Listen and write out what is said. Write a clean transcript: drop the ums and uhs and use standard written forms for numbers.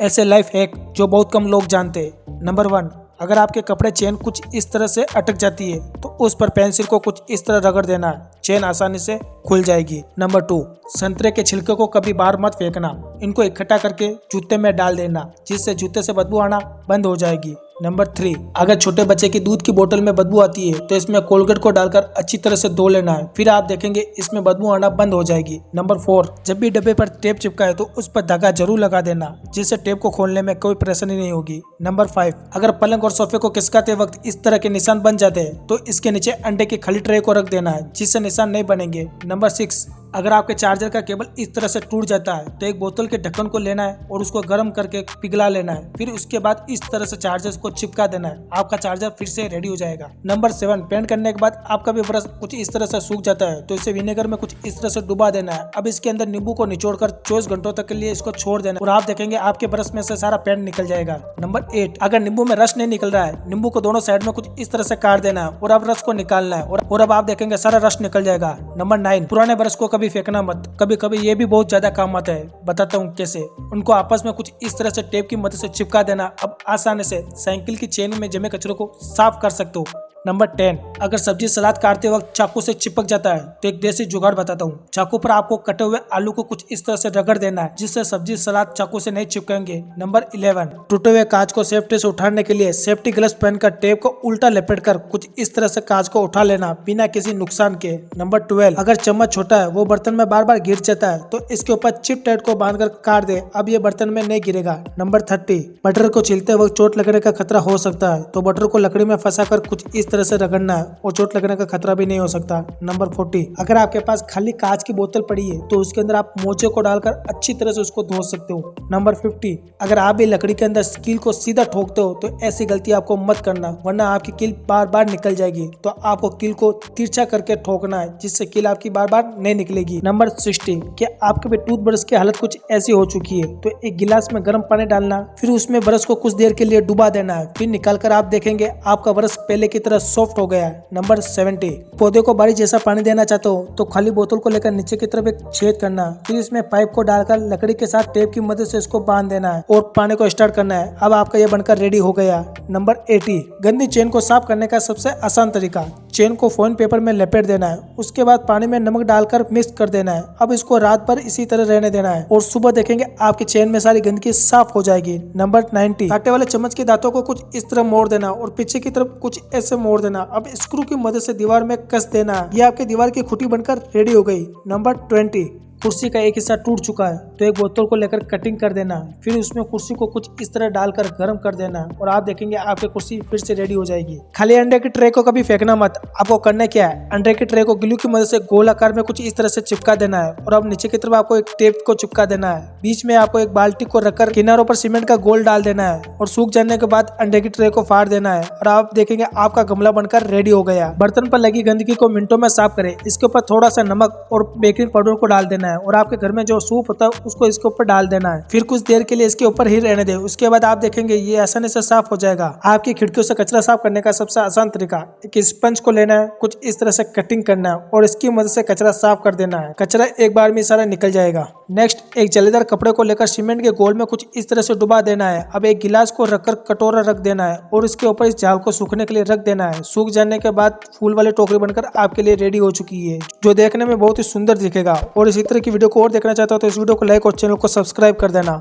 ऐसे life hack जो बहुत कम लोग जानते हैं। नंबर 1, अगर आपके कपड़े चेन कुछ इस तरह से अटक जाती है तो उस पर पेंसिल को कुछ इस तरह रगड़ देना है, चेन आसानी से खुल जाएगी। नंबर 2, संतरे के छिलके को कभी बाहर मत फेंकना, इनको इकट्ठा करके जूते में डाल देना, जिससे जूते से बदबू आना बंद हो जाएगी। नंबर 3, अगर छोटे बच्चे की दूध की बोतल में बदबू आती है तो इसमें कोलगेट को डालकर अच्छी तरह से धो लेना है, फिर आप देखेंगे इसमें बदबू आना बंद हो जाएगी। नंबर 4, जब भी डब्बे पर टेप चिपकाए तो उस पर धागा जरूर लगा देना, जिससे टेप को खोलने में कोई परेशानी नहीं होगी। नंबर 5, अगर पलंग और सोफे को खिसकाते वक्त इस तरह के निशान बन जाते हैं तो इसके नीचे अंडे की खली ट्रे को रख देना है, जिससे निशान नहीं बनेंगे। नंबर 6, अगर आपके चार्जर का केबल इस तरह से टूट जाता है तो एक बोतल के ढक्कन को लेना है और उसको गर्म करके पिघला लेना है, फिर उसके बाद इस तरह से चार्जर को चिपका देना है, आपका चार्जर फिर से रेडी हो जाएगा। नंबर 7, पेंट करने के बाद आपका भी ब्रश कुछ इस तरह से सूख जाता है तो इसे विनेगर में कुछ इस तरह से डुबा देना है। अब इसके अंदर नींबू को निचोड़कर 24 घंटों तक के लिए इसको छोड़ देना और आप देखेंगे आपके ब्रश में से सारा पेंट निकल जाएगा। नंबर 8, अगर नींबू में रस नहीं निकल रहा है, नींबू को दोनों साइड में कुछ इस तरह से काट देना है और अब रस को निकालना है और अब आप देखेंगे सारा रस निकल जाएगा। नंबर 9, पुराने ब्रश को कभी फेंकना मत, कभी कभी ये भी बहुत ज्यादा काम आता है, बताता हूँ कैसे। उनको आपस में कुछ इस तरह से टेप की मदद से चिपका देना, अब आसानी से साइकिल की चेन में जमे कचरे को साफ कर सकते हो। नंबर 10, अगर सब्जी सलाद काटते वक्त चाकू से चिपक जाता है तो एक देसी जुगाड़ बताता हूँ। चाकू पर आपको कटे हुए आलू को कुछ इस तरह से रगड़ देना है, जिससे सब्जी सलाद चाकू से नहीं चिपकेंगे। नंबर 11, टूटे हुए कांच को सेफ्टी से उठाने के लिए सेफ्टी ग्लव्स पहनकर टेप को उल्टा लपेटकर कुछ इस तरह से कांच को उठा लेना बिना किसी नुकसान के। नंबर 12, अगर चम्मच छोटा है, वो बर्तन में बार बार गिर जाता है तो इसके ऊपर चिप टाइट को बांधकर काट दे, अब ये बर्तन में नहीं गिरेगा। नंबर 30, बटर को छीलते वक्त चोट लगने का खतरा हो सकता है तो बटर को लकड़ी में फंसाकर कुछ इस तरह से रगड़ना है और चोट लगने का खतरा भी नहीं हो सकता। नंबर 40, अगर आपके पास खाली कांच की बोतल पड़ी है तो उसके अंदर आप मोजे को डालकर अच्छी तरह से उसको धो सकते हो। नंबर 50, अगर आप भी लकड़ी के अंदर कील को सीधा ठोकते हो तो ऐसी गलती आपको मत करना, वरना आपकी कील बार बार निकल जाएगी। तो आपको कील को तिरछा करके ठोकना है, जिससे कील आपकी बार बार नहीं निकलेगी। नंबर 60, क्या आपके भी टूथब्रश की हालत कुछ ऐसी हो चुकी है तो एक गिलास में गर्म पानी डालना, फिर उसमें ब्रश को कुछ देर के लिए डुबा देना है, फिर निकालकर आप देखेंगे आपका ब्रश पहले की तरह सॉफ्ट हो गया है। नंबर 70, पौधे को बारिश जैसा पानी देना चाहते हो तो खाली बोतल को लेकर नीचे की तरफ एक छेद करना, फिर इसमें पाइप को डालकर लकड़ी के साथ टेप की मदद से इसको बांध देना है और पानी को स्टार्ट करना है। अब आपका ये बनकर रेडी हो गया। नंबर 80, गंदी चेन को साफ करने का सबसे आसान तरीका, चेन को फॉइन पेपर में लपेट देना है, उसके बाद पानी में नमक डालकर मिक्स कर देना है। अब इसको रात भर इसी तरह रहने देना है और सुबह देखेंगे आपकी चेन में सारी गंदगी साफ हो जाएगी। नंबर 90, कांटे वाले चम्मच के दांतों को कुछ इस तरह मोड़ देना और पीछे की तरफ कुछ ऐसे मोड़ देना, अब स्क्रू की मदद से दीवार में कस देना, ये आपके दीवार की खुटी बनकर रेडी हो गई। नंबर 20, कुर्सी का एक हिस्सा टूट चुका है तो एक बोतल को लेकर कटिंग कर देना, फिर उसमें कुर्सी को कुछ इस तरह डालकर गर्म कर देना और आप देखेंगे आपकी कुर्सी फिर से रेडी हो जाएगी। खाली अंडे की ट्रे को कभी फेंकना मत, आपको करना क्या है, अंडे की ट्रे को ग्लू की मदद से गोल आकार में कुछ इस तरह से चिपका देना है और अब नीचे की तरफ आपको एक टेप को चिपका देना है, बीच में आपको एक बाल्टी को रखकर किनारों पर सीमेंट का गोल डाल देना है और सूख जाने के बाद अंडे की ट्रे को फाड़ देना है और आप देखेंगे आपका गमला बनकर रेडी हो गया। बर्तन पर लगी गंदगी को मिनटों में साफ करें, इसके ऊपर थोड़ा सा नमक और बेकिंग पाउडर को डाल देना है और आपके घर में जो सूप होता है उसको इसके ऊपर डाल देना है, फिर कुछ देर के लिए इसके ऊपर ही रहने दें, उसके बाद आप देखेंगे ये आसानी से साफ हो जाएगा। आपकी खिड़कियों से कचरा साफ करने का सबसे आसान तरीका, एक स्पंज को लेना है, कुछ इस तरह से कटिंग करना है और इसकी मदद से कचरा साफ कर देना है, कचरा एक बार में सारा निकल जाएगा। नेक्स्ट, एक जलेदार कपड़े को लेकर सीमेंट के गोल में कुछ इस तरह से डुबा देना है, अब एक गिलास को रखकर कटोरा रख देना है और इसके ऊपर इस जाल को सूखने के लिए रख देना है, सूख जाने के बाद फूल वाली टोकरी बनकर आपके लिए रेडी हो चुकी है, जो देखने में बहुत ही सुंदर दिखेगा। और इसी तरह की वीडियो को और देखना चाहता हो तो इस वीडियो को लाइक और चैनल को सब्सक्राइब कर देना।